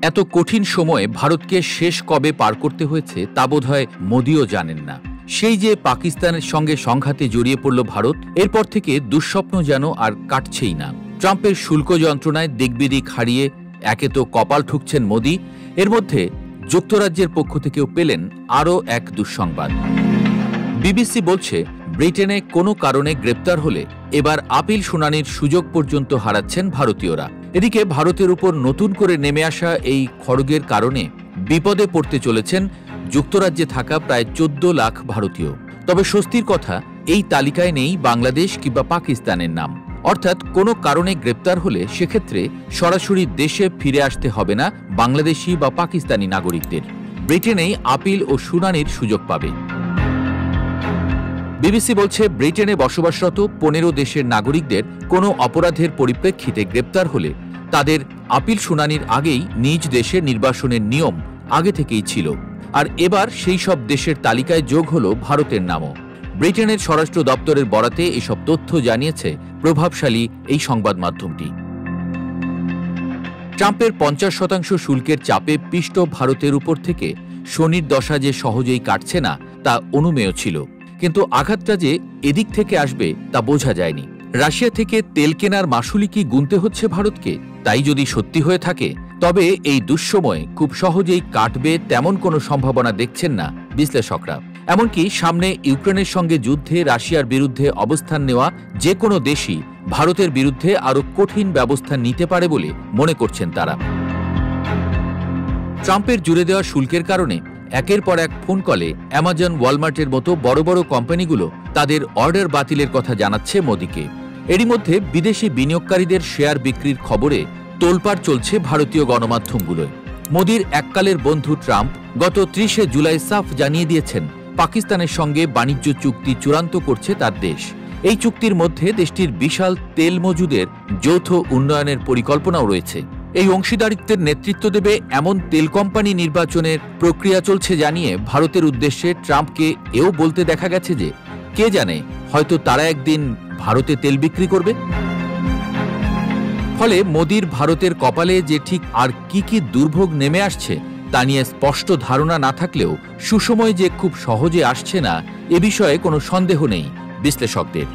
এত কঠিন সময়ে ভারতকে শেষ কবে পার করতে হয়েছে তা বোধহয় মোদিও জানেন না। সেই যে পাকিস্তানের সঙ্গে সংঘাতে জড়িয়ে পড়ল ভারত, এরপর থেকে দুঃস্বপ্ন যেন আর কাটছেই না। ট্রাম্পের শুল্ক যন্ত্রণায় দিকবিদিক হারিয়ে একে তো কপাল ঠুকছেন মোদি, এর মধ্যে যুক্তরাজ্যের পক্ষ থেকেও পেলেন আরও এক দুঃসংবাদ। বিবিসি বলছে, ব্রিটেনে কোনো কারণে গ্রেপ্তার হলে এবার আপিল শুনানির সুযোগ পর্যন্ত হারাচ্ছেন ভারতীয়রা। এদিকে ভারতের উপর নতুন করে নেমে আসা এই খড়গের কারণে বিপদে পড়তে চলেছেন যুক্তরাজ্যে থাকা প্রায় 14 লাখ ভারতীয়। তবে স্বস্তির কথা, এই তালিকায় নেই বাংলাদেশ কিংবা পাকিস্তানের নাম। অর্থাৎ কোনো কারণে গ্রেপ্তার হলে সেক্ষেত্রে সরাসরি দেশে ফিরে আসতে হবে না বাংলাদেশি বা পাকিস্তানি নাগরিকদের। ব্রিটেনেই আপিল ও শুনানির সুযোগ পাবে। বিবিসি বলছে, ব্রিটেনে বসবাসরত 15 দেশের নাগরিকদের কোনো অপরাধের পরিপ্রেক্ষিতে গ্রেপ্তার হলে তাদের আপিল শুনানির আগেই নিজ দেশে নির্বাসনের নিয়ম আগে থেকেই ছিল। আর এবার সেই সব দেশের তালিকায় যোগ হল ভারতের নামও। ব্রিটেনের স্বরাষ্ট্র দপ্তরের বরাতে এসব তথ্য জানিয়েছে প্রভাবশালী এই সংবাদ মাধ্যমটি। ট্রাম্পের 50% শুল্কের চাপে পিষ্ট ভারতের উপর থেকে শনির দশা যে সহজেই কাটছে না তা অনুমেয় ছিল, কিন্তু আঘাতটা যে এদিক থেকে আসবে তা বোঝা যায়নি। রাশিয়া থেকে তেল কেনার মাশুলি কি গুনতে হচ্ছে ভারতকে? তাই যদি সত্যি হয়ে থাকে তবে এই দুঃসময় খুব সহজেই কাটবে তেমন কোনো সম্ভাবনা দেখছেন না বিশ্লেষকরা। এমনকি সামনে ইউক্রেনের সঙ্গে যুদ্ধে রাশিয়ার বিরুদ্ধে অবস্থান নেওয়া যে কোনো দেশই ভারতের বিরুদ্ধে আরও কঠিন ব্যবস্থা নিতে পারে বলে মনে করছেন তারা। ট্রাম্পের জুড়ে দেওয়া শুল্কের কারণে একের পর এক ফোন কলে অ্যামাজন, ওয়ালমার্টের মতো বড় বড় কোম্পানিগুলো তাদের অর্ডার বাতিলের কথা জানাচ্ছে মোদিকে। এরই মধ্যে বিদেশি বিনিয়োগকারীদের শেয়ার বিক্রির খবরে তোলপাড় চলছে ভারতীয় গণমাধ্যমগুলোয়। মোদির এককালের বন্ধু ট্রাম্প গত 30 জুলাই সাফ জানিয়ে দিয়েছেন, পাকিস্তানের সঙ্গে বাণিজ্য চুক্তি চূড়ান্ত করছে তার দেশ। এই চুক্তির মধ্যে দেশটির বিশাল তেল মজুদের যৌথ উন্নয়নের পরিকল্পনাও রয়েছে। এই অংশীদারিত্বের নেতৃত্ব দেবে এমন তেল কোম্পানি নির্বাচনের প্রক্রিয়া চলছে জানিয়ে ভারতের উদ্দেশ্যে ট্রাম্পকে এও বলতে দেখা গেছে যে কে জানে, হয়তো তারা একদিন ভারতে তেল বিক্রি করবে। ফলে মোদির ভারতের কপালে যে ঠিক আর কি দুর্ভোগ নেমে আসছে তা নিয়ে স্পষ্ট ধারণা না থাকলেও সুসময় যে খুব সহজে আসছে না এ বিষয়ে কোনো সন্দেহ নেই বিশ্লেষকদের।